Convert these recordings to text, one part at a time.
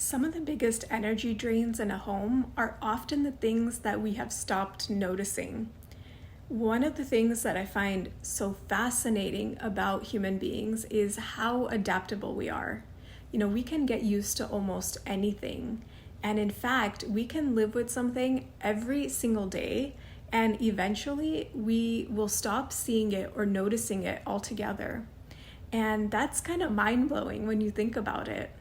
Some of the biggest energy drains in a home are often the things that we have stopped noticing. One of the things that I find so fascinating about human beings is how adaptable we are. We can get used to almost anything. And in fact, we can live with something every single day, and eventually we will stop seeing it or noticing it altogether. And that's kind of mind blowing when you think about it.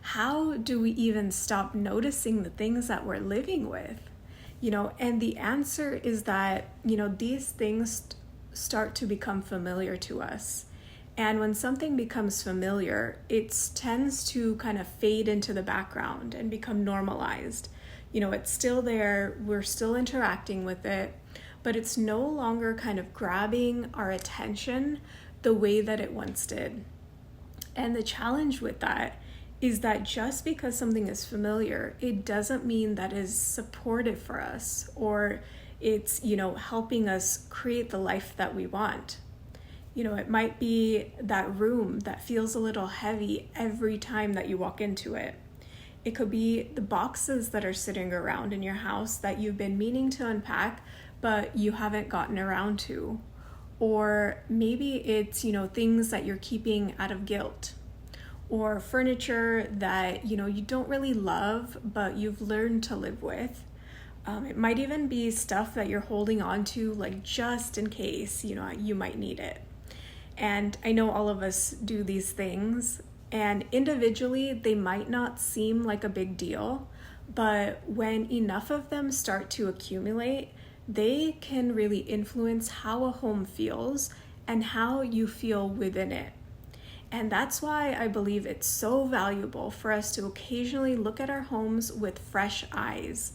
How do we even stop noticing the things that we're living with? And the answer is that, these things start to become familiar to us. And when something becomes familiar, it tends to kind of fade into the background and become normalized. It's still there, we're still interacting with it, but it's no longer kind of grabbing our attention the way that it once did. And the challenge with that is that just because something is familiar, it doesn't mean that is supportive for us or it's, helping us create the life that we want. It might be that room that feels a little heavy every time that you walk into it. It could be the boxes that are sitting around in your house that you've been meaning to unpack, but you haven't gotten around to. Or maybe it's, things that you're keeping out of guilt, or furniture that, you don't really love, but you've learned to live with. It might even be stuff that you're holding on to, like just in case, you might need it. And I know all of us do these things, and individually, they might not seem like a big deal, but when enough of them start to accumulate, they can really influence how a home feels and how you feel within it. And that's why I believe it's so valuable for us to occasionally look at our homes with fresh eyes,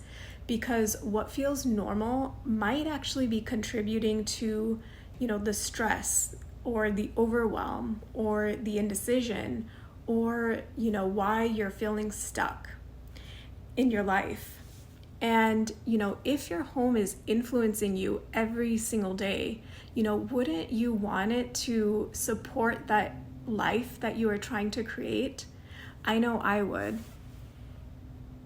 because what feels normal might actually be contributing to, the stress or the overwhelm or the indecision or, why you're feeling stuck in your life. And, if your home is influencing you every single day, wouldn't you want it to support that life that you are trying to create? I know I would.